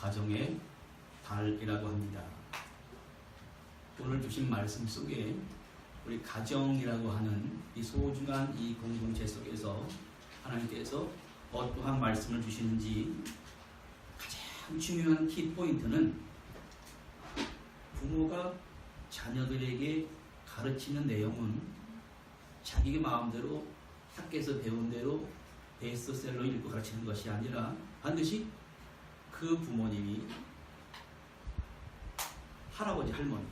가정의 달이라고 합니다. 오늘 주신 말씀 속에 우리 가정이라고 하는 이 소중한 이 공동체 속에서 하나님께서 어떠한 말씀을 주시는지 가장 중요한 키포인트는 부모가 자녀들에게 가르치는 내용은 자기 마음대로 학교에서 배운 대로 베스트셀러 읽고 가르치는 것이 아니라 반드시 그 부모님이 할아버지 할머니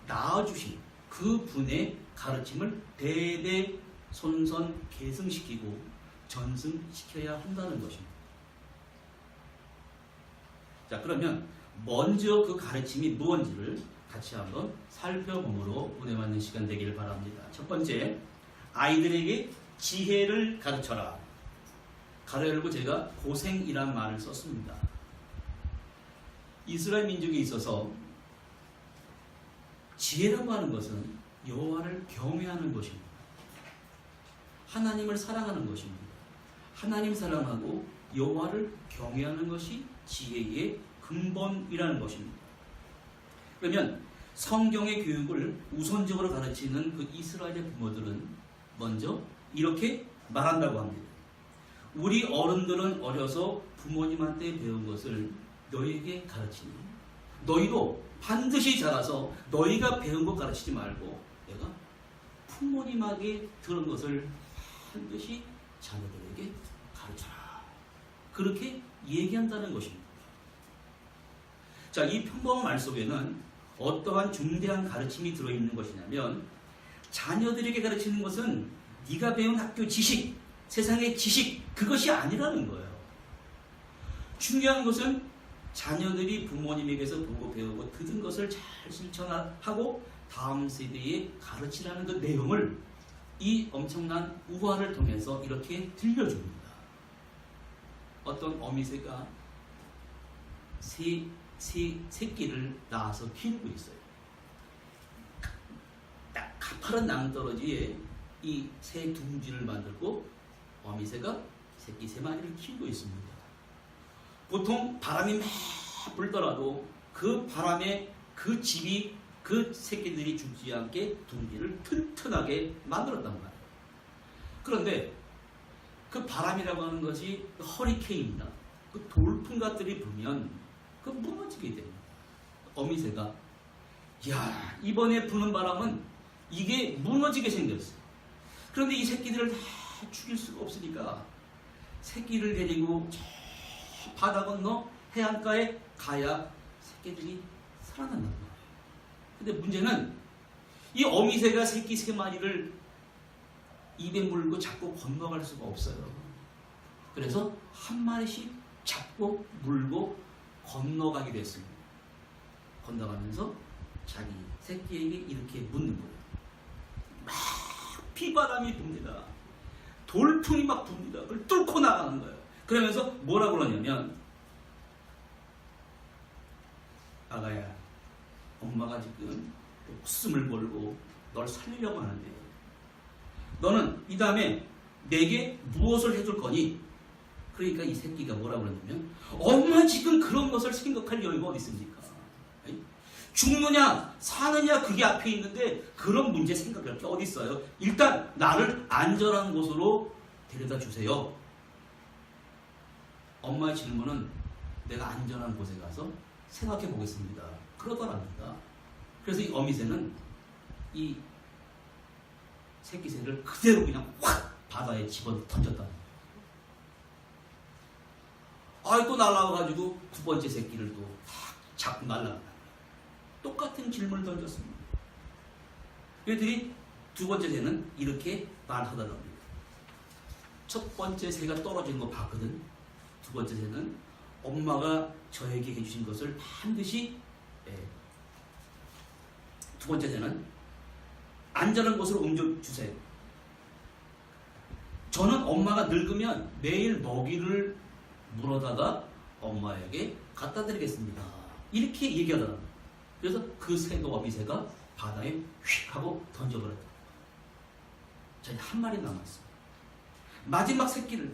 낳아주신 그 분의 가르침을 대대 손손 계승시키고 전승시켜야 한다는 것입니다. 자, 그러면 먼저 그 가르침이 무엇인지를 같이 한번 살펴보므로 은혜 받는 시간 되기를 바랍니다. 첫 번째, 아이들에게 지혜를 가르쳐라. 가로 열고 제가 고생이란 말을 썼습니다. 이스라엘 민족에 있어서 지혜라고 하는 것은 여호와를 경외하는 것입니다. 하나님을 사랑하는 것입니다. 하나님 사랑하고 여호와를 경외하는 것이 지혜의 근본이라는 것입니다. 그러면 성경의 교육을 우선적으로 가르치는 그 이스라엘의 부모들은 먼저 이렇게 말한다고 합니다. 우리 어른들은 어려서 부모님한테 배운 것을 너희에게 가르치니 너희도 반드시 자라서 너희가 배운 것 가르치지 말고 내가 부모님에게 들은 것을 반드시 자녀들에게 가르쳐라. 그렇게 얘기한다는 것입니다. 자, 이 평범한 말 속에는 어떠한 중대한 가르침이 들어있는 것이냐면 자녀들에게 가르치는 것은 네가 배운 학교 지식, 세상의 지식 그것이 아니라는 거예요. 중요한 것은 자녀들이 부모님에게서 보고 배우고 듣은 것을 잘 실천하고 다음 세대에 가르치라는 그 내용을 이 엄청난 우화를 통해서 이렇게 들려줍니다. 어떤 어미새가 새끼를 낳아서 키우고 있어요. 딱 가파른 낭떠러지에 이 새 둥지를 만들고 어미새가 새끼 3마리를 키우고 있습니다. 보통 바람이 막 불더라도 그 바람에 그 집이 그 새끼들이 죽지 않게 둥지를 튼튼하게 만들었단 말이에요. 그런데 그 바람이라고 하는 것이 허리케인이나 그 돌풍 같들이 불면 그 무너지게 됩니다. 어미새가 야, 이번에 부는 바람은 이게 무너지게 생겼어요. 그런데 이 새끼들을 다 죽일 수가 없으니까 새끼를 데리고 바다 건너 해안가에 가야 새끼들이 살아난단 말이에요. 근데 문제는 이 어미새가 새끼 3마리를 입에 물고 잡고 건너갈 수가 없어요. 그래서 한 마리씩 잡고 물고 건너가게 됐습니다. 건너가면서 자기 새끼에게 이렇게 묻는 거예요. 막 비바람이 붑니다. 돌풍이 막 붑니다. 그걸 뚫고 나가는 거예요. 그러면서 뭐라고 그러냐면 아가야, 엄마가 지금 목숨을 걸고 널 살리려고 하는데 너는 이 다음에 내게 무엇을 해줄 거니? 그러니까 이 새끼가 뭐라고 그러냐면 엄마 지금 그런 것을 생각할 여유가 어디 있습니까? 죽느냐 사느냐 그게 앞에 있는데 그런 문제 생각할 게 어디 있어요? 일단 나를 안전한 곳으로 데려다 주세요. 엄마의 질문은 내가 안전한 곳에 가서 생각해 보겠습니다. 그러더랍니다. 그래서 이 어미새는 이 새끼새를 그대로 그냥 확 바다에 집어 던졌다. 또 날아가가지고 2번째 새끼를 또 탁 잡고 날아간다. 똑같은 질문을 던졌습니다. 그들이 2번째 새는 이렇게 말하더랍니다. 첫 번째 새가 떨어지는 거 봤거든. 2번째 새는 엄마가 저에게 해주신 것을 반드시 2번째 새는 안전한 곳으로 옮겨주세요. 저는 엄마가 늙으면 매일 먹이를 물어다가 엄마에게 갖다 드리겠습니다. 이렇게 얘기하더랍니다. 그래서 그 새도 어미새가 바다에 휙 하고 던져버렸다. 자, 한 마리 남았어요. 마지막 새끼를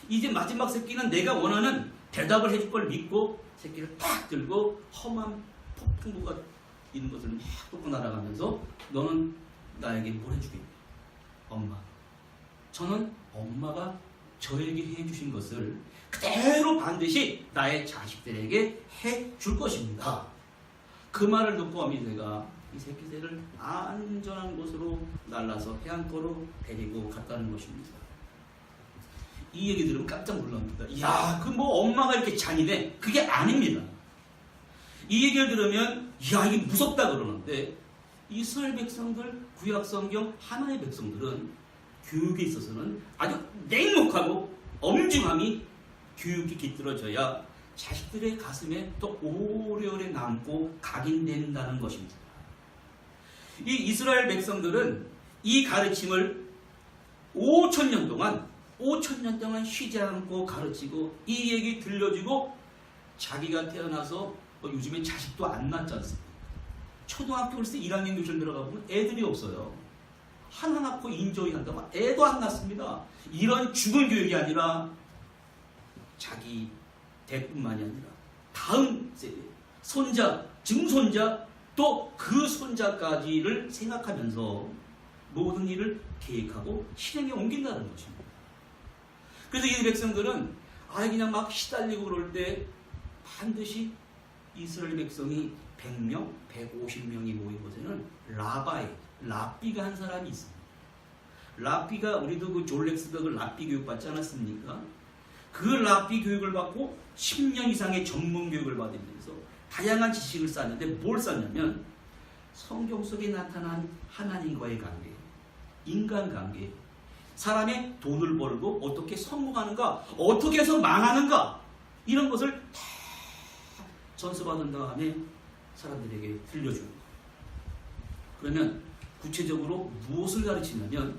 이제 마지막 새끼는 내가 원하는 대답을 해줄 걸 믿고 새끼를 탁 들고 험한 폭풍구가 있는 것을 막 뚫고 날아가면서 너는 나에게 뭘 해주겠니? 엄마. 저는 엄마가 저에게 해주신 것을 그대로 반드시 나의 자식들에게 해줄 것입니다. 그 말을 듣고 어미새가 이 새끼새를 안전한 곳으로 날라서 해안가로 데리고 갔다는 것입니다. 이 얘기 들으면 깜짝 놀랍니다. 이야, 그 뭐 엄마가 이렇게 잔인해? 그게 아닙니다. 이 얘기를 들으면 이야, 이게 무섭다 그러는데 이스라엘 백성들, 구약성경 하나의 백성들은 교육에 있어서는 아주 냉혹하고 엄중함이 교육이 깃들어져야 자식들의 가슴에 또 오래오래 남고 각인된다는 것입니다. 이 이스라엘 백성들은 이 가르침을 5,000년 동안 쉬지 않고 가르치고 이 얘기 들려주고 자기가 태어나서 요즘에 자식도 안 낳지 않습니까? 초등학교 글쎄 1학년 교실 들어가 보면 애들이 없어요. 하나 낳고 인조이 한다고 애도 안 낳습니다. 이런 죽은 교육이 아니라 자기 대뿐만이 아니라 다음 세대, 손자, 증손자 또 그 손자까지를 생각하면서 모든 일을 계획하고 실행에 옮긴다는 것입니다. 그래서 이 백성들은 그냥 막 시달리고 그럴 때 반드시 이스라엘 백성이 100명, 150명이 모인 곳에는 랍비가 한 사람이 있습니다. 랍비가 우리도 그 졸렉스가 그 랍비 교육 받지 않았습니까? 그 랍비 교육을 받고 10년 이상의 전문 교육을 받으면서 다양한 지식을 쌓는데 뭘 쌓냐면 성경 속에 나타난 하나님과의 관계, 인간관계, 사람의 돈을 벌고 어떻게 성공하는가, 어떻게 해서 망하는가 이런 것을 다 전수받은 다음에 사람들에게 들려주는 거예요. 그러면 구체적으로 무엇을 가르치냐면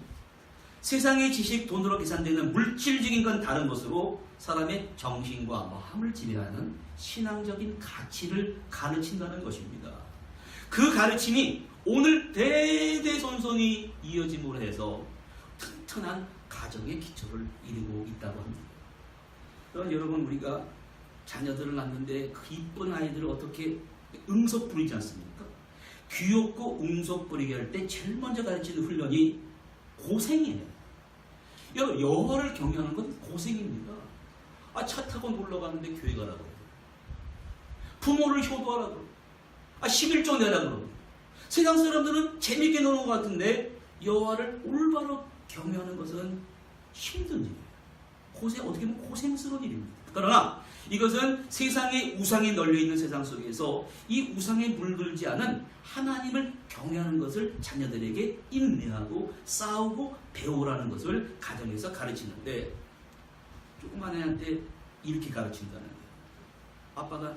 세상의 지식, 돈으로 계산되는 물질적인 건 다른 것으로 사람의 정신과 마음을 지배하는 신앙적인 가치를 가르친다는 것입니다. 그 가르침이 오늘 대대손손이 이어짐으로 해서 튼튼한 가정의 기초를 이루고 있다고 합니다. 그럼 여러분, 우리가 자녀들을 낳는데 그 이쁜 아이들을 어떻게 응석 부리지 않습니까? 귀엽고 응석 부리게 할 때 제일 먼저 가르치는 훈련이 고생이에요. 여러분, 여호와를 경외하는 건 고생입니다. 차 타고 놀러 가는데 교회 가라고 그래요. 부모를 효도하라고 그래요. 11조 내라고 그래요. 세상 사람들은 재밌게 노는 것 같은데 여호와를 올바로 경외하는 것은 힘든 일이에요. 어떻게 보면 고생스러운 일입니다. 그러나 이것은 세상의 우상이 널려있는 세상 속에서 이 우상에 물들지 않은 하나님을 경외하는 것을 자녀들에게 인내하고 싸우고 배우라는 것을 가정에서 가르치는데, 조그만 애한테 이렇게 가르친다는 거예요. 아빠가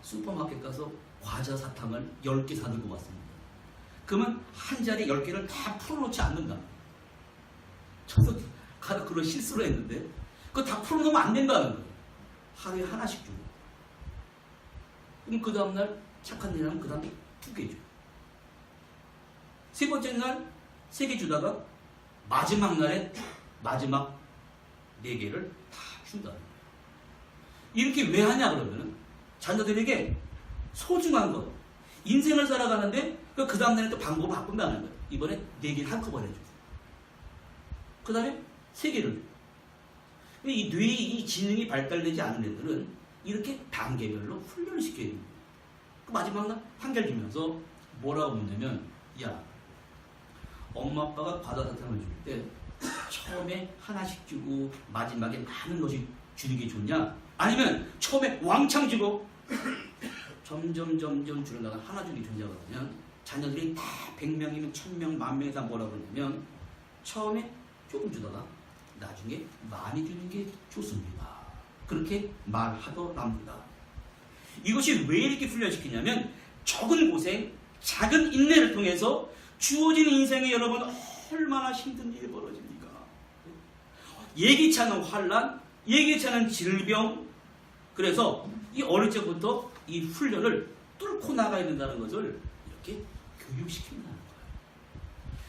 슈퍼마켓 가서 과자 사탕을 10개 사들고 왔습니다. 그러면 한 자리에 10개를 다 풀어놓지 않는다. 저도 그런 실수를 했는데 그거 다 풀어놓으면 안 된다는 거예요. 하루에 하나씩 주고. 그럼 그 다음날 착한 일하면 그 다음에 2개 줘요. 세 번째 날 3개 주다가 마지막 날에 마지막 4개를 다 준다는 거예요. 이렇게 왜 하냐 그러면은 자녀들에게 소중한 것, 인생을 살아가는데 그 다음날에 또 방법을 바꾼다는 거예요. 이번에 4개를 한꺼번에 줘요. 그 다음에 3개를. 이 뇌의 이 지능이 발달되지 않은 애들은 이렇게 단계별로 훈련을 시켜야 됩니다. 그 마지막 날 한 개를 주면서 뭐라고 묻냐면, 야, 엄마 아빠가 과자 사탕을 줄 때 처음에 하나씩 주고 마지막에 많은 것이 주는 게 좋냐? 아니면 처음에 왕창 주고 점점 줄어나가 하나 주는 게 좋냐 그러면, 자녀들이 다 100명이면 1000명, 10,000명이 다 뭐라고 그러냐면 처음에 조금 주다가 나중에 많이 주는 게 좋습니다. 그렇게 말하더랍니다. 이것이 왜 이렇게 훈련시키냐면 적은 고생, 작은 인내를 통해서 주어진 인생에 여러분 얼마나 힘든 일이 벌어집니까? 예기치 않은 환난, 예기치 않은 질병. 그래서 이 어릴 적부터 이 훈련을 뚫고 나가야 된다는 것을 이렇게 교육시킨다는 거예요.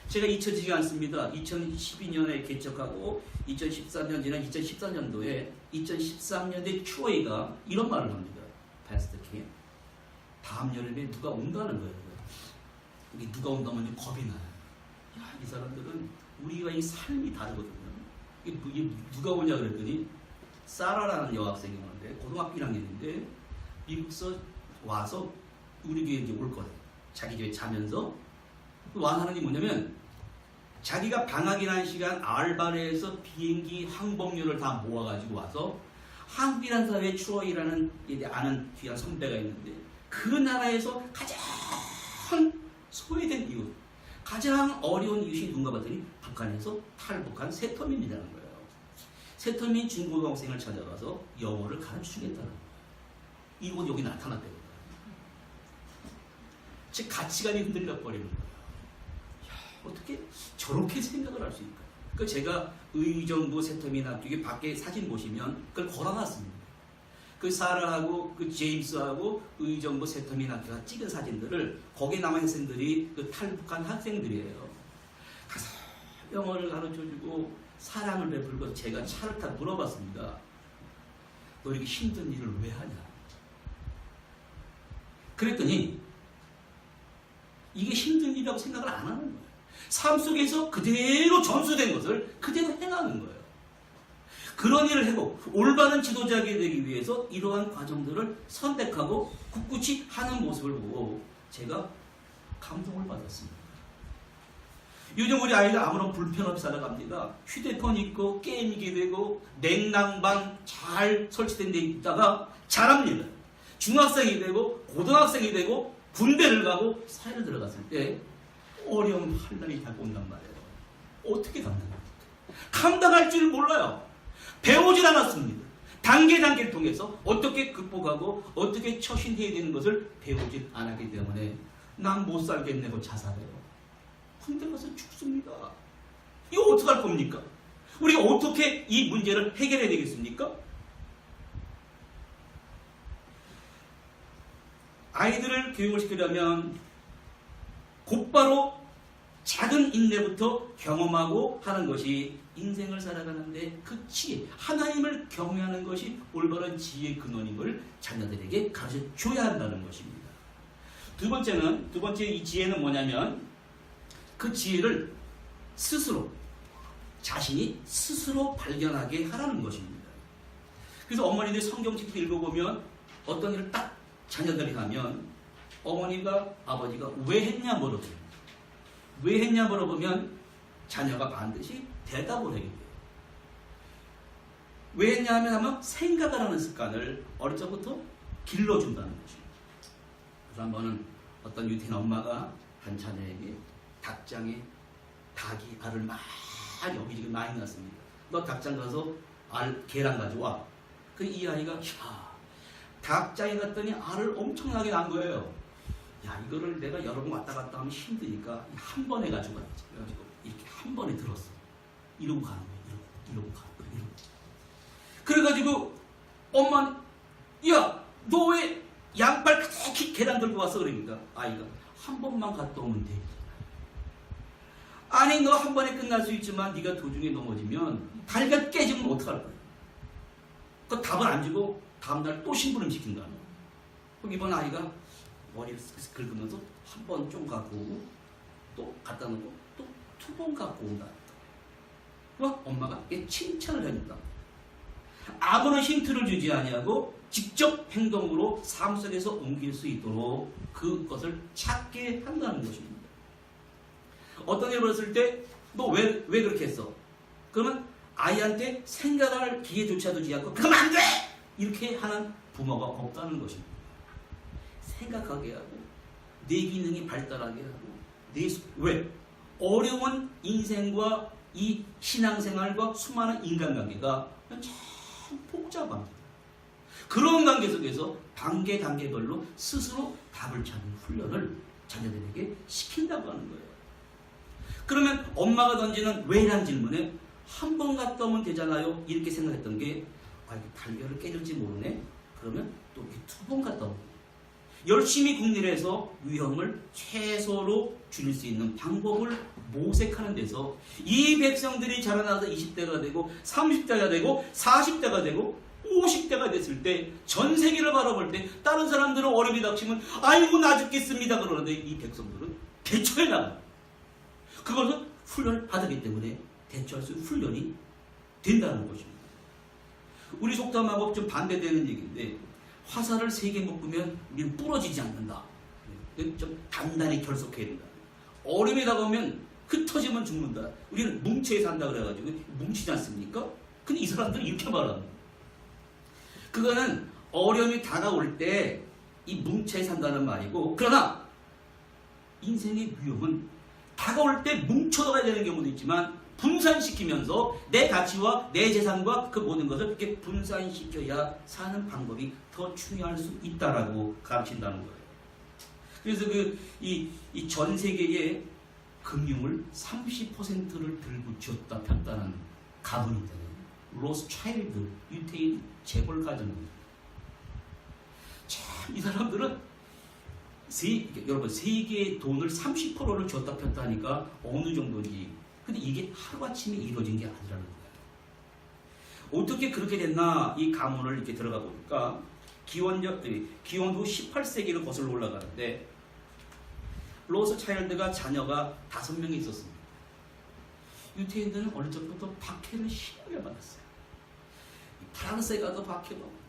제가 잊혀지지 않습니다. 2012년에 개척하고 2013년 지난 2014년도에 2013년도에 추어이가 이런 말을 합니다. 패스터 킴. 다음 여름에 누가 온다는 거예요. 이게 누가 온다면 이제 겁이 나요. 야, 이 사람들은 우리와 이 삶이 다르거든요. 이게 누가 오냐 그랬더니 사라라는 여학생이 오는데 고등학교 1학년인데 미국서 와서 우리 교회에 이제 올 거예요. 자기 교회 자면서 와하는 게 뭐냐면 자기가 방학이라는 시간 알바를 해서 비행기 항공료를 다 모아가지고 와서 한국이라는 사회에 추어이라는 아는 귀한 선배가 있는데 그 나라에서 가장 소외된 이웃, 가장 어려운 이웃이 누군가 봤더니 북한에서 탈북한 세터민이라는 거예요. 세터민 중고등학생을 찾아가서 영어를 가르쳐주겠다는 거예요. 이곳 여기 나타났대요. 즉 가치관이 흔들려 버리는 거예요. 어떻게 저렇게 생각을 할 수 있을까? 그 제가 의정부 세터민 학교 밖에 사진 보시면 그걸 걸어놨습니다. 그 사라하고 그 제임스하고 의정부 세터민 학교가 찍은 사진들을 거기에 남은 학생들이 그 탈북한 학생들이에요. 가서 영어를 가르쳐주고 사랑을 베풀고 제가 차를 타 물어봤습니다. 너 이렇게 힘든 일을 왜 하냐? 그랬더니 이게 힘든 일이라고 생각을 안 하는 거예요. 삶 속에서 그대로 전수된 것을 그대로 행하는 거예요. 그런 일을 하고 올바른 지도자가 되기 위해서 이러한 과정들을 선택하고 굳굳이 하는 모습을 보고 제가 감동을 받았습니다. 요즘 우리 아이들 아무런 불편 없이 살아갑니다. 휴대폰 있고 게임이게 되고 냉난방 잘 설치된 데 있다가 자랍니다. 중학생이 되고 고등학생이 되고 군대를 가고 사회를 들어갔을 때 어려운 환난이 다가온단 말이에요. 어떻게 감당합니까? 감당할 줄 몰라요. 배우질 않았습니다. 단계를 통해서 어떻게 극복하고 어떻게 처신해야 되는 것을 배우질 않았기 때문에 난 못 살겠네고 자살해요. 군대 가서 죽습니다. 이거 어떡할 겁니까? 우리가 어떻게 이 문제를 해결해야 되겠습니까? 아이들을 교육을 시키려면 곧바로 작은 인내부터 경험하고 하는 것이 인생을 살아가는데 그 지혜, 하나님을 경외하는 것이 올바른 지혜의 근원임을 자녀들에게 가르쳐줘야 한다는 것입니다. 두 번째 이 지혜는 뭐냐면 그 지혜를 스스로, 자신이 스스로 발견하게 하라는 것입니다. 그래서 어머니들 성경책 읽어보면 어떤 일을 딱 자녀들이 하면 어머니가 아버지가 왜 했냐 물어보면 왜 했냐 물어보면 자녀가 반드시 대답을 하게 돼요. 왜 했냐 하면 생각을 하는 습관을 어릴 적부터 길러준다는 것입니다. 그래서 한 번은 어떤 유태인 엄마가 한 자녀에게 닭장에 닭이 알을 막 여기저기 많이 낳습니다. 너 닭장 가서 계란 가져와. 그 이 아이가 닭장에 갔더니 알을 엄청나게 낳은 거예요. 야, 이거를 내가 여러 번 왔다 갔다 하면 힘드니까 한 번에 가지고 가야지. 그래가지고 이렇게 한 번에 들었어. 이러고 가는 거예요. 이러고 가는 거예요. 그래가지고 엄마는 야, 너 왜 양발 그렇게 계단 들고 왔어? 그러니까 아이가 한 번만 갔다 오면 돼. 아니, 너 한 번에 끝날 수 있지만 네가 도중에 넘어지면 다리가 깨지면 어떡할 거야? 그 답을 안 주고 다음날 또 심부름 시킨다. 그럼 이번 아이가 머리를 긁으면서 한 번 좀 갖고 오고 또 갖다 놓고 또 두 번 갖고 온다. 그럼 엄마가 칭찬을 해준다. 아무런 힌트를 주지 아니하고 직접 행동으로 삶 속에서 옮길 수 있도록 그것을 찾게 한다는 것입니다. 어떤 일을 벌였을 때 너 왜 그렇게 했어? 그러면 아이한테 생각할 기회조차 두지 않고 그러면 안 돼! 이렇게 하는 부모가 없다는 것입니다. 생각하게 하고 내 기능이 발달하게 하고 왜? 어려운 인생과 이 신앙생활과 수많은 인간관계가 참 복잡합니다. 그런 관계 속에서 단계별로 스스로 답을 찾는 훈련을 자녀들에게 시킨다고 하는 거예요. 그러면 엄마가 던지는 왜라는 질문에 한 번 갔다 오면 되잖아요. 이렇게 생각했던 게 이게 달걀을 깨질지 모르네. 그러면 또 두 번 갔다 오면 열심히 국리해서 위험을 최소로 줄일 수 있는 방법을 모색하는 데서 이 백성들이 자라나서 20대가 되고 30대가 되고 40대가 되고 50대가 됐을 때 전 세계를 바라볼 때 다른 사람들은 어려움이 닥치면 아이고 나 죽겠습니다 그러는데 이 백성들은 대처해 나가요. 그것은 훈련을 받았기 때문에 대처할 수 있는 훈련이 된다는 것입니다. 우리 속담하고 좀 반대되는 얘기인데 화살을 3개 묶으면 우리는 부러지지 않는다. 좀 단단히 결속해야 된다. 어려움이 다가오면 흩어지면 죽는다. 우리는 뭉쳐야 산다 그래가지고 뭉치지 않습니까? 근데 이 사람들은 이렇게 말합니다. 그거는 어려움이 다가올 때 이 뭉쳐야 산다는 말이고, 그러나 인생의 위험은 다가올 때 뭉쳐가야 되는 경우도 있지만 분산시키면서 내 가치와 내 재산과 그 모든 것을 이렇게 분산시켜야 사는 방법이 더 중요할 수 있다라고 가르친다는 거예요. 그래서 이 전 세계의 금융을 30%를 들고쥐었다 폈다는 가문이 있잖아요. 로스차일드, 유태인 재벌 가정입니다. 참, 이 사람들은 여러분 세계의 돈을 30%를 쥐었다 폈다 하니까 어느 정도인지. 근데 이게 하루아침에 이루어진 게 아니라는 거예요. 어떻게 그렇게 됐나 이 가문을 이렇게 들어가 보니까 기원후 18세기로 거슬러 올라가는데 로스차일드가 자녀가 5명이 있었습니다. 유태인들은 어릴 적부터 박해를 심하게 받았어요. 프랑스에 가도 박해받고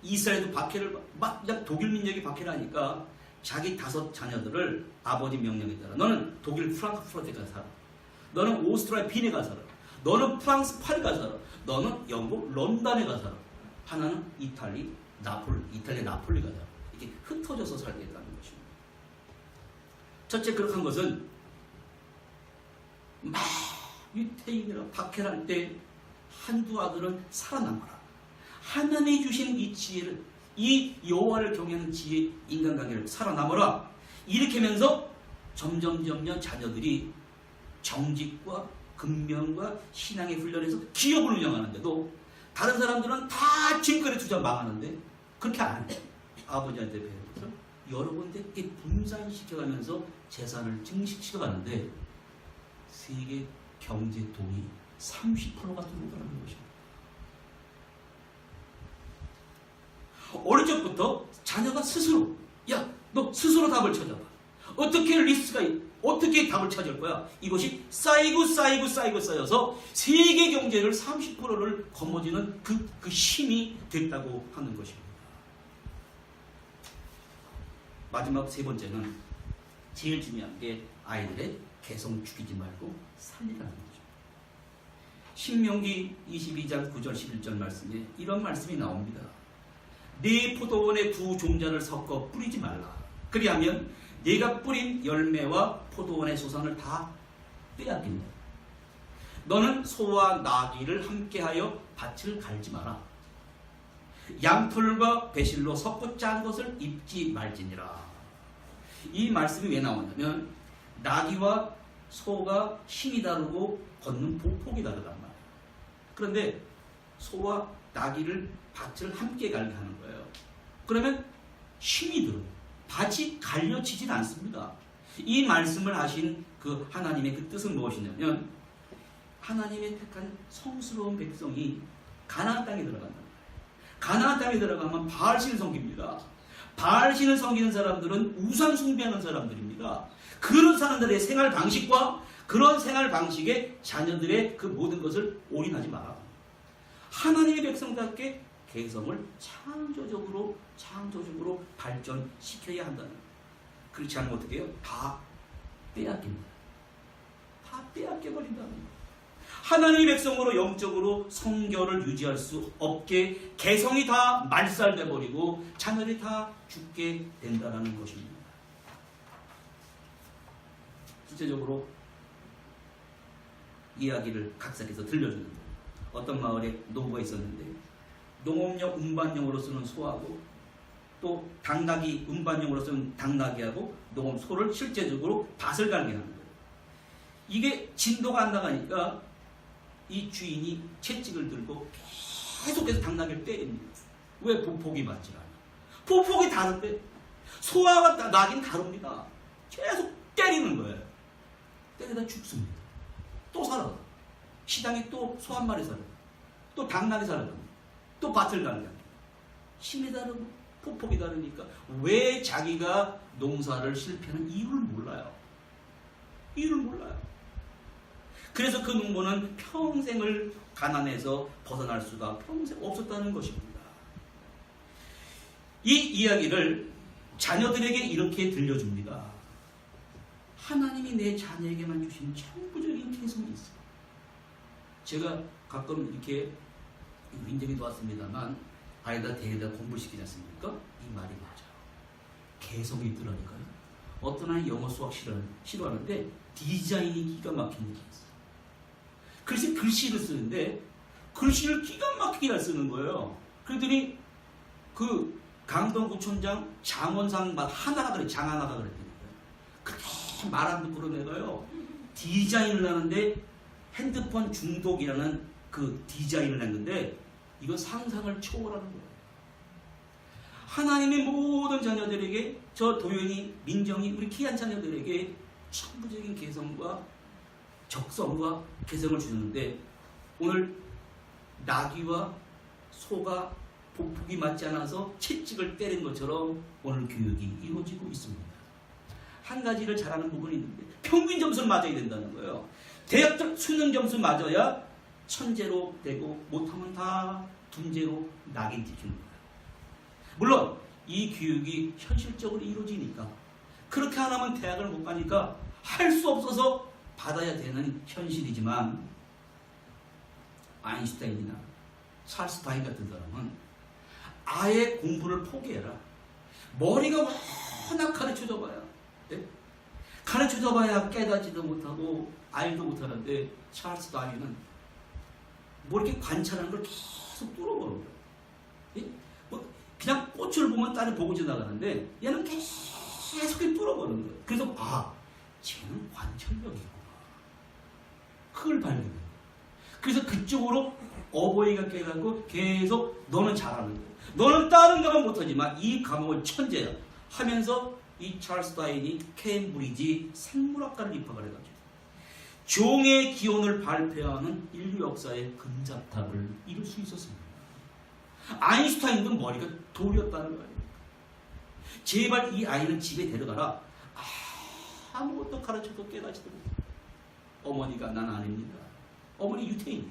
이스라엘도 박해를 막 그냥 독일 민족이 박해를 하니까 자기 5 자녀들을 아버지 명령에 따라 너는 독일 프랑크푸르트에 가서 살아. 너는 오스트리아 빈에 가서 살아. 너는 프랑스 파리 가서 살아. 너는 영국 런던에 가서 살아. 하나는 이탈리아 나폴리 가서 살아. 이렇게 흩어져서 살겠다는 것입니다. 첫째 그렇게 한 것은 막 유태인이라 박해를 할 때 한두 아들은 살아남아라. 하나님이 주신 이 지혜를, 이 여호와를 경외하는 지혜, 인간관계를 살아남아라. 이렇게 하면서 점점 자녀들이 정직과 근면과 신앙의 훈련에서 기업을 운영하는데도 다른 사람들은 다 증권에 투자 망하는데 그렇게 안 해요. 아버지한테 배워서 여러 군데 이렇게 분산시켜가면서 재산을 증식시켜가는데 세계 경제 돈이 30%가 들어오더라는 것입니다. 어릴 적부터 자녀가 스스로 너 스스로 답을 찾아봐. 어떻게 답을 찾을 거야? 이것이 쌓이고 쌓여서 세계 경제를 30%를 거머쥐는 그 힘이 됐다고 하는 것입니다. 마지막 3번째는 제일 중요한 게 아이들의 개성 죽이지 말고 살리라는 거죠. 신명기 22장 9절 11절 말씀에 이런 말씀이 나옵니다. 네 포도원에 두 종자를 섞어 뿌리지 말라. 그리하면 네가 뿌린 열매와 포도원의 소산을 다 빼앗긴다. 너는 소와 나귀를 함께하여 밭을 갈지 마라. 양털과 배실로 섞어 짠 것을 입지 말지니라. 이 말씀이 왜 나오냐면 나귀와 소가 힘이 다르고 걷는 보폭이 다르단 말이에요. 그런데 소와 나귀를 밭을 함께 갈게 하는 거예요. 그러면 힘이 들어요. 밭이 갈려치진 않습니다. 이 말씀을 하신 그 하나님의 그 뜻은 무엇이냐면 하나님의 택한 성스러운 백성이 가나안 땅에 들어간다. 가나안 땅에 들어가면 바알신을 섬깁니다. 바알신을 섬기는 사람들은 우상 숭배하는 사람들입니다. 그런 사람들의 생활 방식과 그런 생활 방식에 자녀들의 그 모든 것을 올인하지 마라. 하나님의 백성답게 개성을 창조적으로 발전시켜야 한다는. 그렇지 않으면 어떻게 해요? 다 빼앗깁니다. 다 빼앗겨버린다는 거예요. 하나님의 백성으로 영적으로 성결을 유지할 수 없게 개성이 다 말살돼 버리고 자녀들이 다 죽게 된다는 것입니다. 실제적으로 이야기를 각색해서 들려주는데 어떤 마을에 노부가 있었는데 농업용 운반용으로 쓰는 소하고 또 당나귀 운반용으로 쓰는 당나귀하고 농업 소를 실제적으로 밭을 갈게 하는 거예요. 이게 진도가 안 나가니까 이 주인이 채찍을 들고 계속해서 당나귀를 때립니다. 왜 보폭이 맞지 않아? 보폭이 다른데 소와 낙인 다릅니다. 계속 때리는 거예요. 때리다 죽습니다. 또 살아. 시장에 또 소 한 마리 살아. 또 닭날이 살아. 또 밭을 갈려. 힘이 다르고 폭폭이 다르니까 왜 자기가 농사를 실패하는 이유를 몰라요. 이유를 몰라요. 그래서 그 농부는 평생을 가난해서 벗어날 수가 평생 없었다는 것입니다. 이 이야기를 자녀들에게 이렇게 들려줍니다. 하나님이 내 자녀에게만 주신 천부적인 개성이 있어요. 제가 가끔 이렇게 인정이 왔습니다만 아이다 데려다 공부시키지 않습니까? 이 말이 맞아요. 개성이 있더라니까요. 어떤 아이 영어 수학 싫어하는데 디자인이 기가 막힌 게 있어요. 그래서 글씨를 쓰는데 글씨를 기가 막히게 잘 쓰는 거예요. 그랬더니 그 강동구청장 장원상 하나가 그래, 장 하나가 그랬더니 그렇게 말 안 듣고 그런 애가요. 디자인을 하는데 핸드폰 중독이라는 그 디자인을 했는데 이건 상상을 초월하는 거예요. 하나님의 모든 자녀들에게 저 도연이, 민정이, 우리 귀한 자녀들에게 천부적인 개성과 적성과 개성을 주는데 오늘 나귀와 소가 보폭이 맞지 않아서 채찍을 때린 것처럼 오늘 교육이 이루어지고 있습니다. 한 가지를 잘하는 부분이 있는데 평균 점수를 맞아야 된다는 거예요. 대학적 수능 점수 맞아야 천재로 되고 못하면 다 둔재로 낙인 찍히는 거예요. 물론 이 교육이 현실적으로 이루어지니까 그렇게 안 하면 대학을 못 가니까 할 수 없어서 받아야 되는 현실이지만 아인슈타인이나 찰스 다윈 같은 사람은 아예 공부를 포기해라. 머리가 워낙 가르쳐줘봐야 가르쳐줘봐야 깨닫지도 못하고 알도 못하는데 찰스 다윈은 뭐 이렇게 관찰하는 걸 계속 뚫어보는 거예요. 뭐 그냥 꽃을 보면 딸이 보고 지나가는데 얘는 계속 뚫어보는 거예요. 그래서 쟤는 관찰력이 있구나. 그걸 발견해요. 그래서 그쪽으로 어버이가 깨닫고 계속 너는 잘하는 거야. 너는 다른 과목 못하지만 이 과목은 천재야 하면서 이 찰스 다윈이 케임브리지 생물학과를 입학을 해가지고 종의 기원을 발표하는 인류 역사의 금자탑을 이룰 수 있었습니다. 아인슈타인도 머리가 돌이었다는 거예요. 제발 이 아이는 집에 데려가라. 아무것도 가르쳐도 깨닫지도 못해. 어머니가 난 아닙니다. 어머니 유태인.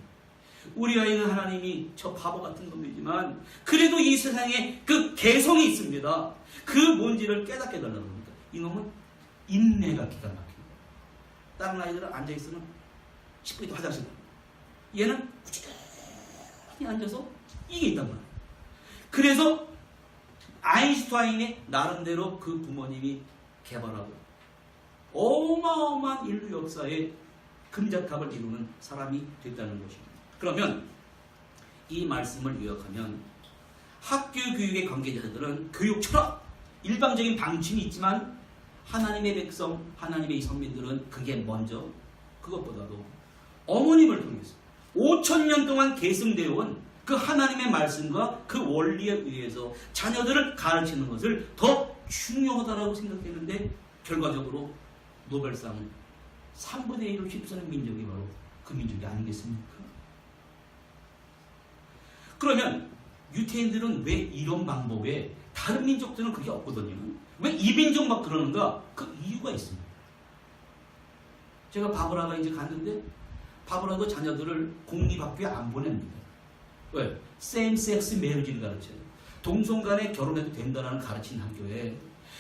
우리 아이는 하나님이 저 바보 같은 놈이지만 그래도 이 세상에 그 개성이 있습니다. 그 뭔지를 깨닫게 달라고 합니다. 이놈은 인내가 기가 막힙니다. 다른 아이들은 앉아있으면 10분 있다 화장실 가. 얘는 꾸준히 앉아서 이게 있단 말이에요. 그래서 아인슈타인의 나름대로 그 부모님이 개발하고 어마어마한 인류 역사의 금자탑을 이루는 사람이 됐다는 것입니다. 그러면 이 말씀을 요약하면 학교 교육의 관계자들은 교육 철학, 일방적인 방침이 있지만 하나님의 백성, 하나님의 선민들은 그게 먼저 그것보다도 어머님을 통해서 5,000년 동안 계승되어 온 그 하나님의 말씀과 그 원리에 의해서 자녀들을 가르치는 것을 더 중요하다고 생각했는데 결과적으로 노벨상은 3분의 1을 휩쓰는 민족이 바로 그 민족이 아니겠습니까? 그러면 유태인들은 왜 이런 방법에 다른 민족들은 그게 없거든요. 왜 이 민족만 그러는가? 그 이유가 있습니다. 제가 바브라가 이제 갔는데 바브라도 자녀들을 공립학교에 안 보냅니다. 왜? 세임섹스 메리지를 가르쳐요. 동성간에 결혼해도 된다는 가르치는 학교에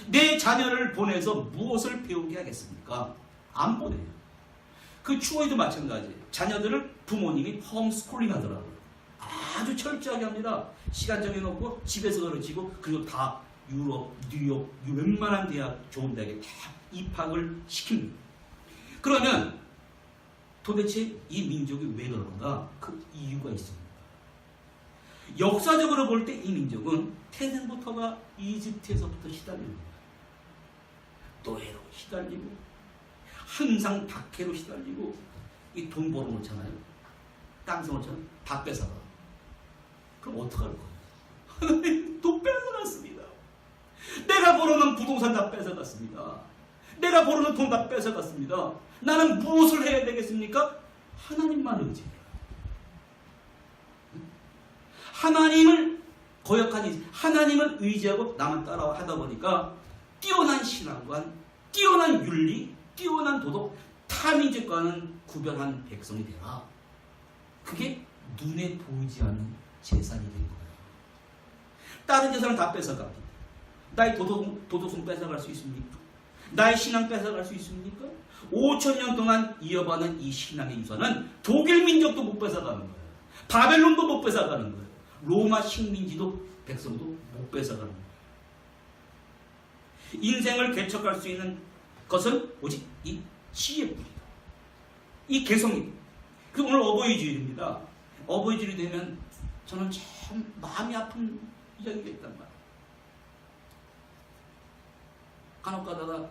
내 자녀를 보내서 무엇을 배우게 하겠습니까? 안 보내요. 그 추워에도 마찬가지예요. 자녀들을 부모님이 홈스쿨링 하더라고요. 아주 철저하게 합니다. 시간 정해놓고 집에서 가르치고 그리고 다 유럽, 뉴욕, 웬만한 대학, 좋은 대학에 다 입학을 시킵니다. 그러면 도대체 이 민족이 왜 그런가? 그 이유가 있습니다. 역사적으로 볼 때 이 민족은 태생부터가 이집트에서부터 시달립니다. 노예로 시달리고 항상 박해로 시달리고 이 돈 벌어놓잖아요. 땅 사놓잖아요. 다 뺏어가. 그럼 어떡할 거예요? 돈 뺏어갔습니다. 내가 벌어놓은 부동산 다 뺏어갔습니다. 내가 벌어놓은 돈 다 뺏어갔습니다. 나는 무엇을 해야 되겠습니까? 하나님만 의지해라. 하나님을 거역하니 하나님을 의지하고 나만 따라하다 보니까 뛰어난 신앙관, 뛰어난 윤리, 뛰어난 도덕, 타민족과는 구별한 백성이 되라. 그게 눈에 보이지 않는 재산이 된 거예요. 다른 재산을 다 뺏어갑니다. 나의 도덕성 뺏어갈 수 있습니까? 나의 신앙 뺏어갈 수 있습니까? 5,000년 동안 이어받는 이 신앙의 유산은 독일 민족도 못 뺏어가는 거예요. 바벨론도 못 뺏어가는 거예요. 로마 식민지도 백성도 못 뺏어가는 거예요. 인생을 개척할 수 있는 것은 오직 이 지혜뿐이다. 이 개성입니다. 그 오늘 어버이주일입니다. 어버이주일이 되면 저는 참 마음이 아픈 이야기가 있단 말이에요. 간혹 가다가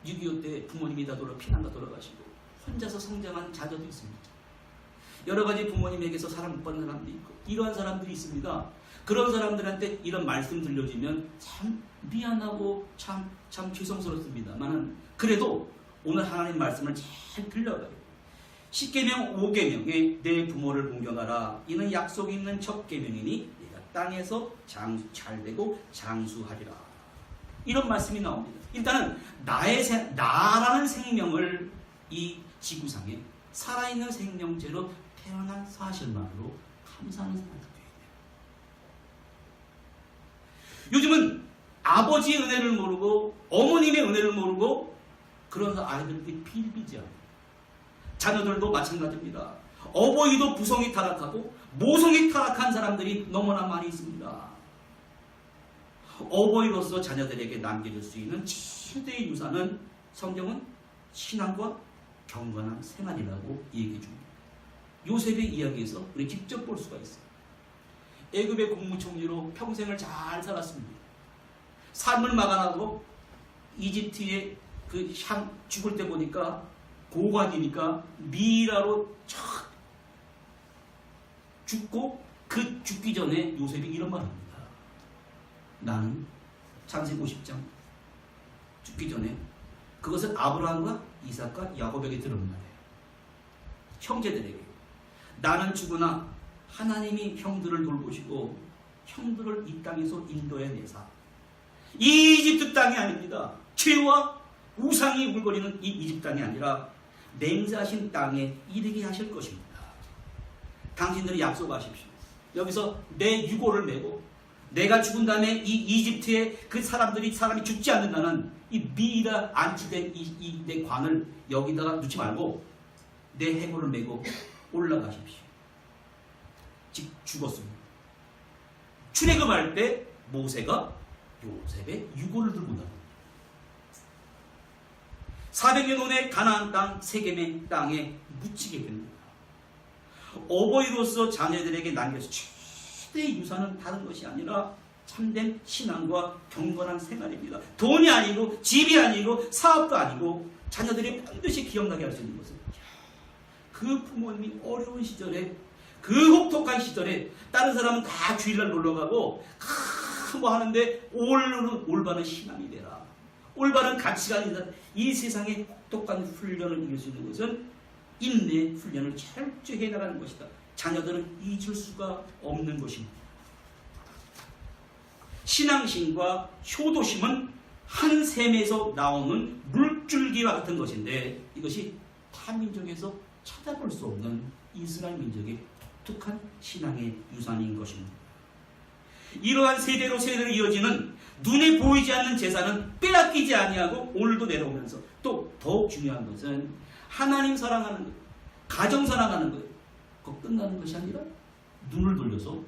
6.25 때 부모님이 다 피난가 돌아가시고 혼자서 성장한 자녀도 있습니다. 여러 가지 부모님에게서 사랑 못 받는 사람도 있고 이러한 사람들이 있습니다. 그런 사람들한테 이런 말씀 들려주면 참 미안하고 참 죄송스럽습니다만 그래도 오늘 하나님 말씀을 잘 들려가요. 10계명 5계명에 내 부모를 공경하라. 이는 약속이 있는 첫 계명이니 내가 땅에서 잘되고 장수하리라. 이런 말씀이 나옵니다. 일단은 나라는 생명을 이 지구상에 살아있는 생명체로 태어난 사실만으로 감사하는 사람이 되어야 돼요. 요즘은 아버지의 은혜를 모르고 어머님의 은혜를 모르고 그런 아이들이 빌비지합니다. 자녀들도 마찬가지입니다. 어버이도 부성이 타락하고 모성이 타락한 사람들이 너무나 많이 있습니다. 어버이로서 자녀들에게 남겨줄 수 있는 최대의 유산은 성경은 신앙과 경건한 생활이라고 얘기해 줍니다. 요셉의 이야기에서 우리 직접 볼 수가 있어요. 애굽의 국무총리로 평생을 잘 살았습니다. 삶을 막아나고 이집트의 그 죽을 때 보니까 고관이니까 미라로 촥 죽고 그 죽기 전에 요셉이 이런 말을 합니다. 나는 창세기 50장 죽기 전에 그것은 아브라함과 이삭과 야곱에게 들은 말이에요. 형제들에게 나는 죽으나 하나님이 형들을 돌보시고 형들을 이 땅에서 인도해 내사 이 이집트 땅이 아닙니다. 죄와 우상이 울거리는 이 이집트 땅이 아니라 맹세하신 땅에 이르게 하실 것입니다. 당신들이 약속하십시오. 여기서 내 유고를 메고 내가 죽은 다음에 이 이집트의 그 사람이 죽지 않는다는 이 미라 안치된 내 관을 여기다가 놓지 말고 내 해골을 메고 올라가십시오. 즉 죽었습니다. 출애굽할 때 모세가 요셉의 유고를 들고 나갑니다. 400년 후에 가나안 땅 세겜의 땅에 묻히게 됩니다. 어버이로서 자녀들에게 남겨서 최대의 유산은 다른 것이 아니라 참된 신앙과 경건한 생활입니다. 돈이 아니고 집이 아니고 사업도 아니고 자녀들이 반드시 기억나게 할 수 있는 것은 그 부모님이 어려운 시절에 그 혹독한 시절에 다른 사람은 다 주일날 놀러가고 뭐 하는데 올바른 신앙이 되라. 올바른 가치관이다. 이 세상에 혹독한 훈련을 이길 수 있는 것은 인내 훈련을 철저히 해나가는 것이다. 자녀들은 잊을 수가 없는 것입니다. 신앙심과 효도심은 한 샘에서 나오는 물줄기와 같은 것인데 이것이 타민족에서 찾아볼 수 없는 이스라엘 민족의 독특한 신앙의 유산인 것입니다. 이러한 세대로 이어지는 눈에 보이지 않는 제사는 빼앗기지 아니하고 오늘도 내려오면서 또 더욱 중요한 것은 하나님 사랑하는 것, 가정 사랑하는 것, 그거 끝나는 것이 아니라 눈을 돌려서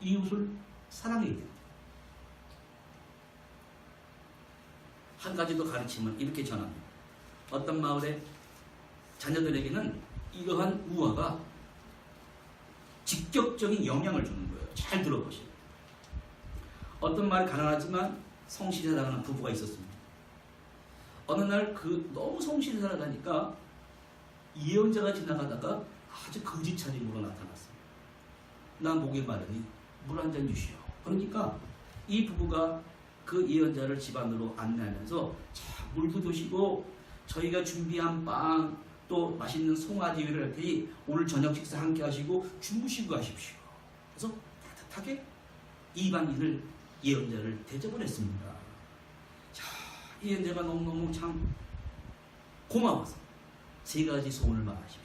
이웃을 사랑해야 됩니다. 한 가지 더 가르침은 이렇게 전합니다. 어떤 마을에 자녀들에게는 이러한 우화가 직접적인 영향을 주는 거예요. 잘 들어보시죠. 어떤 마을이 가난하지만 성실히 살아가는 부부가 있었습니다. 어느 날 너무 성실히 살아가니까 예언자가 지나가다가 아주 거짓 차림으로 나타났어요. 나 목이 마르니 물 한 잔 주시오. 그러니까 이 부부가 그 예언자를 집안으로 안내하면서 자, 물도 드시고 저희가 준비한 빵 또 맛있는 송아지 요리를 할 테니 오늘 저녁 식사 함께 하시고 주무시고 가십시오. 그래서 따뜻하게 이방인을 예언자를 대접을 했습니다. 자, 예언자가 너무너무 참 고마워서 세 가지 소원을 말하십시오.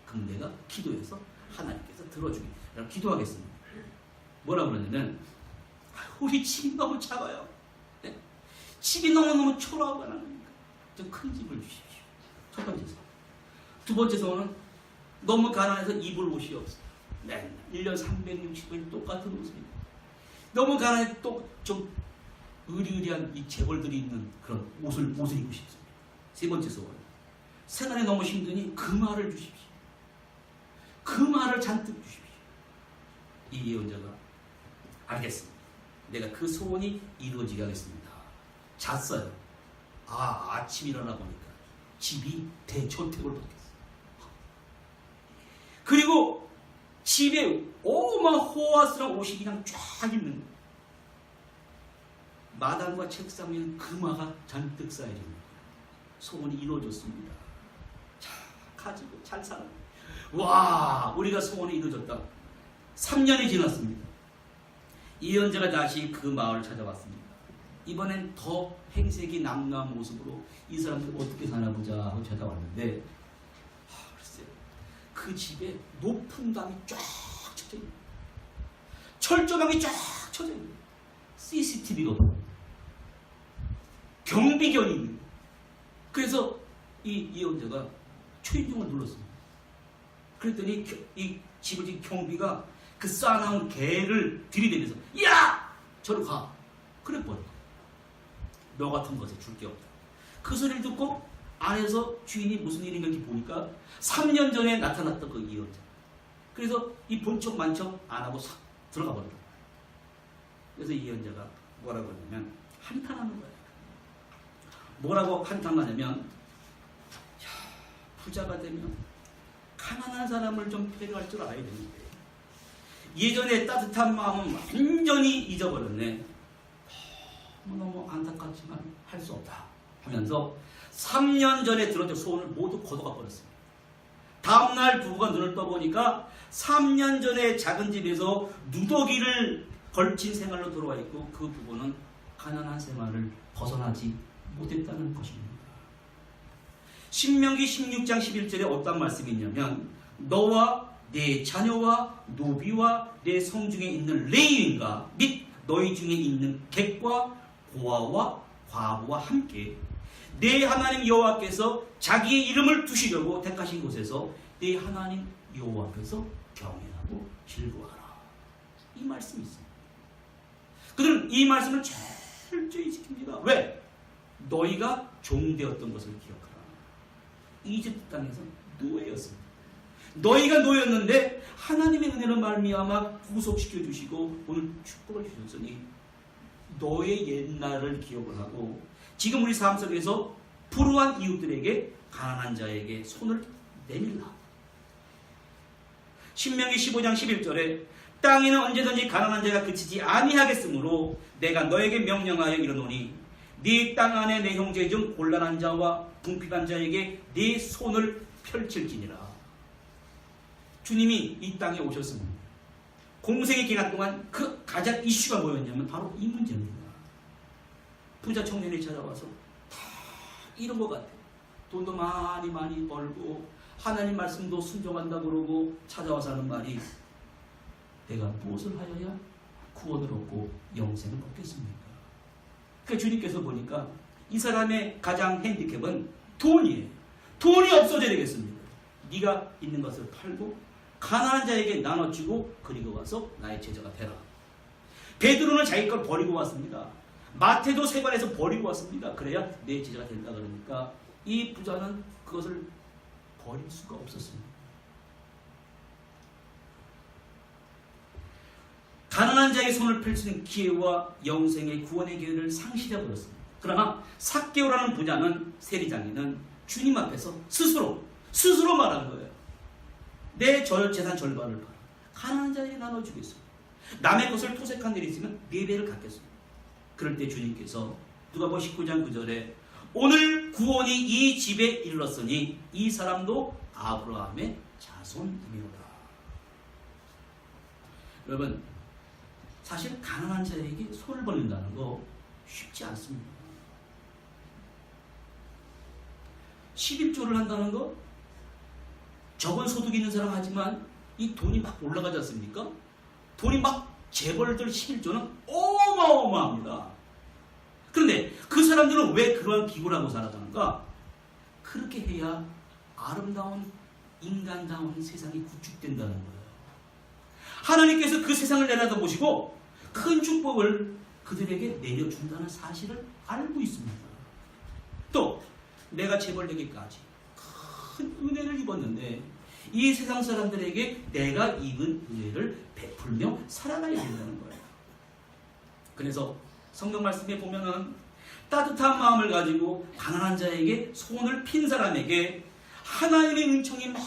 그럼 내가 기도해서 하나님께서 들어주기. 기도하겠습니다. 뭐라 그러냐면 우리 집이 너무 작아요. 네? 집이 너무너무 초라하고 하나니까 좀 큰 집을 주십시오. 첫 번째 소원. 두 번째 소원은 너무 가난해서 입을 옷이 없어요. 맨날 1년 360일 똑같은 옷입니다. 너무 가난해 또 좀 의리의리한 이 재벌들이 있는 그런 옷을 입고 싶습니다. 세 번째 소원. 생활이 너무 힘드니 금화를 주십시오. 금화를 잔뜩 주십시오. 이 예언자가 알겠습니다. 내가 그 소원이 이루어지게 하겠습니다. 잤어요. 아침 일어나 보니까 집이 대저택을 받겠어요. 그리고 집에 호화스러운 옷이 그냥 쫙 있는 거예요. 마당과 책상 위에 금화가 잔뜩 쌓여집니다. 소원이 이루어졌습니다. 자, 가지고 잘 살아요. 와, 우리가 소원이 이루어졌다. 3년이 지났습니다. 예언자가 다시 그 마을을 찾아왔습니다. 이번엔 더 행색이 남루한 모습으로 이 사람들 어떻게 사나 보자 하고 찾아왔는데 글쎄요, 그 집에 높은 담이 쫙 쳐져 있는 철조망이 쫙 쳐져 있는 CCTV가 경비견이 있는. 그래서 이 예언자가 초인종을 눌렀습니다. 그랬더니 이 집을 지은 경비가 그 쌓아놓은 개를 들이대면서 야! 저리 가! 그래 버려. 너 같은 것에 줄 게 없다. 그 소리를 듣고 안에서 주인이 무슨 일인가 이렇게 보니까 3년 전에 나타났던 그 예언자. 그래서 이 본척 만척 안 하고 싹 들어가 버린다. 그래서 이 예언자가 뭐라고 하냐면 한탄하는 거예요. 뭐라고 한탄하냐면 부자가 되면 가난한 사람을 좀 배려할 줄 알아야 되는데 예전에 따뜻한 마음은 완전히 잊어버렸네. 너무 안타깝지만 할 수 없다 하면서 3년 전에 들었던 소원을 모두 거둬가 버렸습니다. 다음날 부부가 눈을 떠보니까 3년 전에 작은 집에서 누더기를 걸친 생활로 돌아와 있고 그 부부는 가난한 생활을 벗어나지 못했다는 것입니다. 신명기 16장 11절에 어떤 말씀이 있냐면 너와 내 자녀와 노비와 내 성중에 있는 레위인과 및 너희 중에 있는 객과 고아와 과부와 함께 내 하나님 여호와께서 자기의 이름을 두시려고 택하신 곳에서 내 하나님 여호와 앞에서 경외하고 즐거워하라. 이 말씀이 있습니다. 그들은 이 말씀을 철저히 지킵니다. 왜? 너희가 종되었던 것을 기억하라. 이집트 땅에서 노예였습니다. 너희가 노였는데 하나님의 은혜로 말미암아 구속시켜 주시고 오늘 축복을 주셨으니 너의 옛날을 기억을 하고 지금 우리 삶 속에서 불우한 이웃들에게 가난한 자에게 손을 내밀라. 신명기 15장 11절에 땅에는 언제든지 가난한 자가 그치지 아니하겠으므로 내가 너에게 명령하여 이르노니 네 땅 안에 내 형제 중 곤란한 자와 궁핍한 자에게 네 손을 펼칠지니라. 주님이 이 땅에 오셨습니다. 공생의 기간 동안 그 가장 이슈가 뭐였냐면 바로 이 문제입니다. 부자 청년이 찾아와서 다 이런 것 같아요. 돈도 많이 벌고 하나님 말씀도 순종한다 그러고 찾아와서 하는 말이 내가 무엇을 하여야 구원을 얻고 영생을 얻겠습니까? 그 주님께서 보니까 이 사람의 가장 핸디캡은 돈이에요. 돈이 없어져야 되겠습니다. 네가 있는 것을 팔고 가난한 자에게 나눠주고 그리고 와서 나의 제자가 되라. 베드로는 자기 걸 버리고 왔습니다. 마태도 세관에서 버리고 왔습니다. 그래야 내 제자가 된다 그러니까 이 부자는 그것을 버릴 수가 없었습니다. 가난한 자의 손을 펼치는 기회와 영생의 구원의 기회를 상실해버렸습니다. 그러나 삭개오라는 부자는 세리장에는 주님 앞에서 스스로 말한 거예요. 내 재산 절반을 팔아 가난한 자에게 나눠주겠습니다. 남의 것을 토색한 일이 있으면 4배를 갚겠습니다. 그럴 때 주님께서 누가복음 19장 9절에 오늘 구원이 이 집에 이르렀으니 이 사람도 아브라함의 자손이로다. 여러분, 사실 가난한 자에게 손을 벌린다는 거 쉽지 않습니다. 11조를 한다는 거 적은 소득이 있는 사람 하지만 이 돈이 막 올라가지 않습니까? 돈이 막 재벌들 11조는 어마어마합니다. 그런데 그 사람들은 왜 그러한 기구를 하고 살아가는가? 그렇게 해야 아름다운 인간다운 세상이 구축된다는 거예요. 하나님께서 그 세상을 내려다보시고 큰 축복을 그들에게 내려준다는 사실을 알고 있습니다. 또 내가 재벌되기까지 큰 은혜를 입었는데 이 세상 사람들에게 내가 입은 은혜를 베풀며 살아가야 된다는 거예요. 그래서 성경 말씀에 보면은 따뜻한 마음을 가지고 가난한 자에게 손을 핀 사람에게 하나님의 은총이 막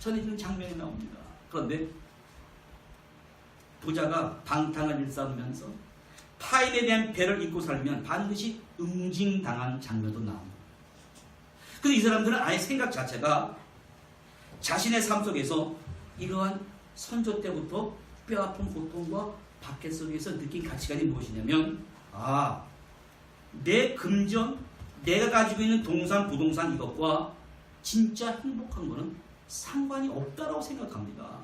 전해지는 장면이 나옵니다. 그런데 부자가 방탕을 일삼으면서 타인에 대한 배를 잊고 살면 반드시 응징당한 장면도 나옵니다. 그래서 이 사람들은 아예 생각 자체가 자신의 삶 속에서 이러한 선조 때부터 뼈아픈 고통과 박해 속에서 느낀 가치관이 무엇이냐면 내 금전, 내가 가지고 있는 동산, 부동산 이것과 진짜 행복한 거는 상관이 없다라고 생각합니다.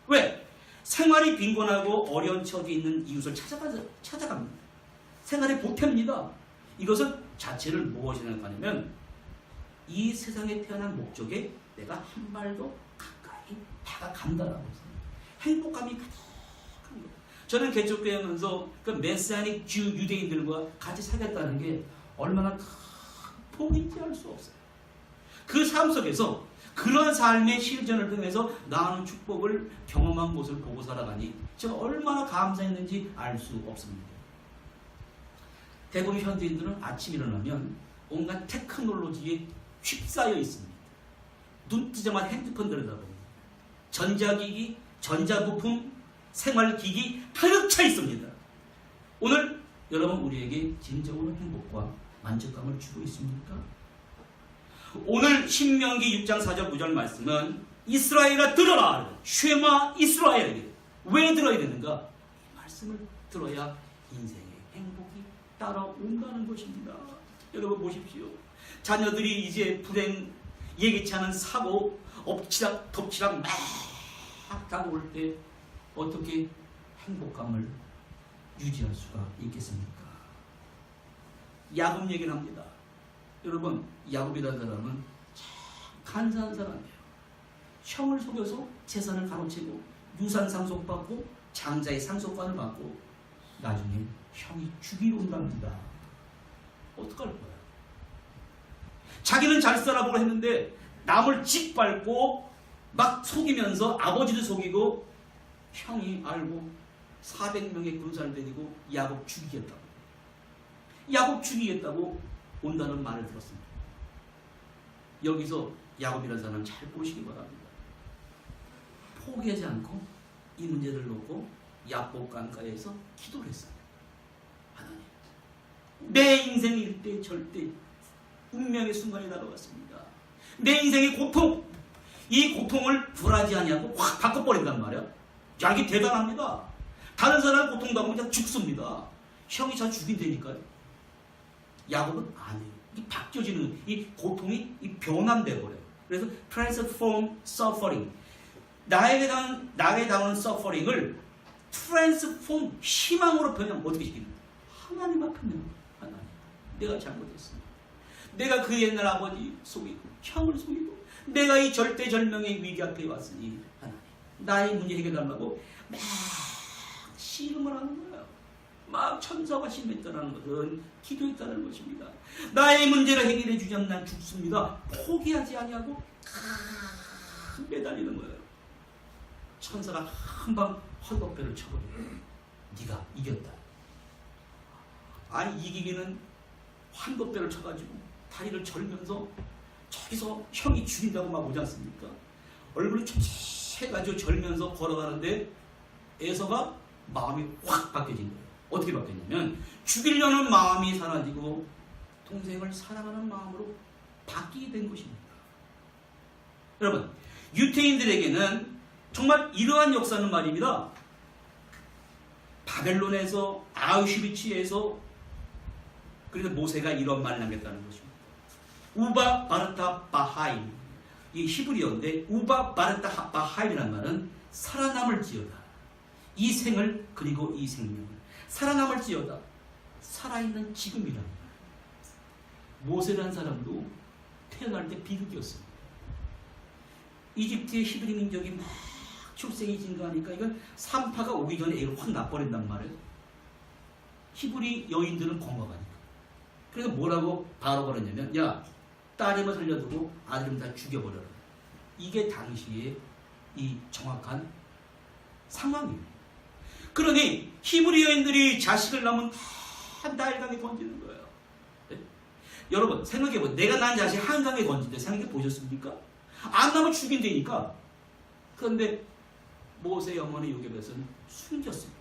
왜? 생활이 빈곤하고 어려운 처지에 있는 이웃을 찾아갑니다. 생활의 보탬입니다. 이것은 자체를 무엇이 생각하냐면 이 세상에 태어난 목적에 내가 한 발도 가까이 다가간다라고 생각합니다. 행복감이 가득한 거예요. 저는 개척교회 하면서 그 메시아닉 주 유대인들과 같이 살겠다는 게 얼마나 큰 복인지 알 수 없어요. 그 삶 속에서 그런 삶의 실전을 통해서 나누는 축복을 경험한 모습을 보고 살아가니 제가 얼마나 감사했는지 알 수 없습니다. 대부분 현대인들은 아침 일어나면 온갖 테크놀로지에 휩싸여 있습니다. 눈 뜨자마자 핸드폰 들여다봅니다. 전자기기, 전자부품, 생활기기 가득 차 있습니다. 오늘 여러분 우리에게 진정으로 행복과 만족감을 주고 있습니까? 오늘 신명기 6장 4절 9절 말씀은 이스라엘아 들어라! 쉐마 이스라엘! 왜 들어야 되는가? 이 말씀을 들어야 인생의 행복이 따라온다는 것입니다. 여러분 보십시오. 자녀들이 이제 불행, 예기치 않은 사고, 엎치락 덮치락 막 다가올 때 어떻게 행복감을 유지할 수가 있겠습니까? 야곱 얘기를 합니다. 여러분, 야곱이라는 사람은 참 간사한 사람이에요. 형을 속여서 재산을 가로채고 유산 상속받고 장자의 상속관을 받고 나중에 형이 죽이러 온답니다. 어떡할 거야? 자기는 잘 살아보려 했는데 남을 짓밟고 막 속이면서 아버지도 속이고 형이 알고 400명의 군사를 데리고 야곱 죽이겠다고 온다는 말을 들었습니다. 여기서 야곱이라는 사람은 잘 보시기 바랍니다. 포기하지 않고 이 문제를 놓고 야복 강가에서 기도를 했어요. 하나님, 내 인생일 때 절대 운명의 순간이 다가왔습니다. 내 인생의 고통, 이 고통을 굴하지 아니하고 확 바꿔버린단 말이야. 야, 이게 대단합니다. 다른 사람은 고통당하면 그냥 죽습니다. 형이 잘 죽인다니까요. 야곱은 아니에요. 이 바뀌어지는 이 고통이 이 변환돼 버려요. 그래서 transform suffering, 나에게 당하는 suffering을 transform 희망으로 변형 어떻게 시키는? 하나님 앞에는 하나님, 내가 잘못했습니다. 내가 그 옛날 아버지 속이고 형을 속이고 내가 이 절대절명의 위기 앞에 왔으니 하나님, 나의 문제 해결하려고 막 씨름을 하는 거예요. 막 천사가 심했다는 것은 기도했다는 것입니다. 나의 문제를 해결해 주자면 난 죽습니다. 포기하지 아니하고 매달리는 거예요. 천사가 한방 헐벗배를 쳐버려요. 네가 이겼다. 아니, 이기기는 환겁배를 쳐가지고 다리를 절면서 저기서 형이 죽인다고 막 오지 않습니까? 얼굴이 초췌해가지고 절면서 걸어가는데 에서가 마음이 확 바뀌어진 거예요. 어떻게 바뀌었냐면 죽이려는 마음이 사라지고 동생을 사랑하는 마음으로 바뀌게 된 것입니다. 여러분, 유태인들에게는 정말 이러한 역사는 말입니다. 바벨론에서, 아우슈비츠에서, 그래서 모세가 이런 말을 남겼다는 것입니다. 우바 바르타 바하임, 이 히브리어인데 우바 바르타 바하임이라는 말은 살아남을지어다. 이 생을 그리고 이 생명을 살아남을지어다. 살아있는 지금이라는 말. 모세라는 사람도 태어날 때 비극이었습니다. 이집트의 히브리 민족이 막 출생이 증가하니까 이건 산파가 오기 전에 애를 확 낳아버린단 말이에요. 히브리 여인들은 건강하니까. 그래서 뭐라고 바로가 그랬냐면, 야, 딸임을 살려두고 아들은 다 죽여버려라. 이게 당시의 이 정확한 상황이에요. 그러니 히브리 여인들이 자식을 낳으면 다 나일강에 던지는 거예요. 네? 여러분 생각해보세요. 내가 낳은 자식 한강에 던질 때 생각해 보셨습니까? 안 나면 죽인다니까. 그런데 모세의 어머니 요게벳은 숨겼습니다.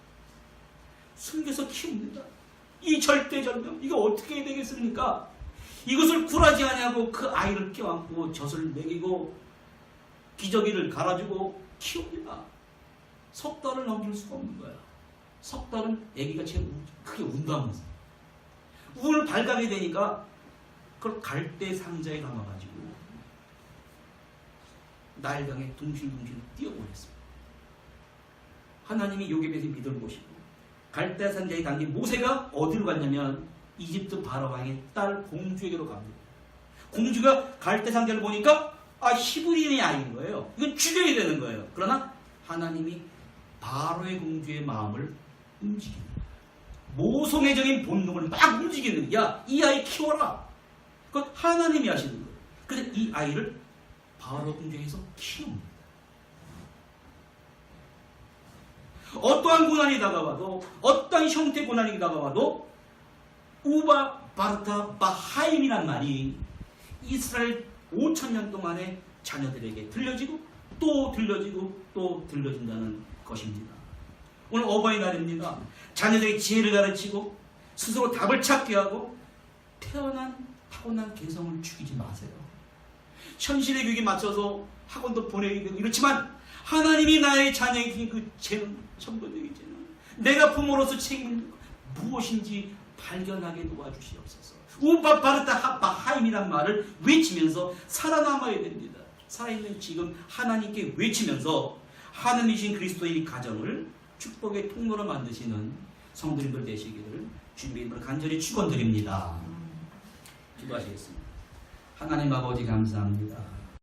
숨겨서 키웁니다. 이 절대절명, 이거 어떻게 되겠습니까? 이것을 굴하지 아니하고 그 아이를 껴안고 젖을 먹이고 기저귀를 갈아주고 키웁니다. 석 달을 넘길 수가 없는 거야. 석 달은 아기가 제일 크게 운다면서. 운을 발감이 되니까 그걸 갈대 상자에 담아가지고 나일강에 둥실둥실 띄워보냈습니다. 하나님이 요게벳의 믿음을 보시고 갈대 상자에 담긴 모세가 어디로 갔냐면 이집트 바로왕의 딸 공주에게로 갑니다. 공주가 갈대 상자를 보니까 히브리인의 아이인 거예요. 이건 죽여야 되는 거예요. 그러나 하나님이 바로의 공주의 마음을 움직입니다. 모성애적인 본능을 막 움직이는, 야, 이 아이 키워라. 그건 하나님이 하시는 거예요. 그래서 이 아이를 바로 공주에서 키웁니다. 어떠한 고난이 다가와도, 어떠한 형태의 고난이 다가와도 우바 바르타 바하임이란 말이 이스라엘 5,000년 동안의 자녀들에게 들려지고 또 들려지고 또 들려진다는 것입니다. 오늘 어버이날입니다. 자녀들에게 지혜를 가르치고 스스로 답을 찾게 하고 태어난 타고난 개성을 죽이지 마세요. 현실의 규격에 맞춰서 학원도 보내게 되고 이렇지만 하나님이 나의 자녀에게 그 죄는 전부되기 죄는 내가 부모로서 책임을 무엇인지 발견하게 도와주시옵소서. 우바 바르타 바하임이란 말을 외치면서 살아남아야 됩니다. 살아있는 지금 하나님께 외치면서 하나님이신 그리스도의 가정을 축복의 통로로 만드시는 성도님들 되시기를 주님의 이름으로 간절히 축원드립니다. 기도하시겠습니다. 하나님 아버지 감사합니다.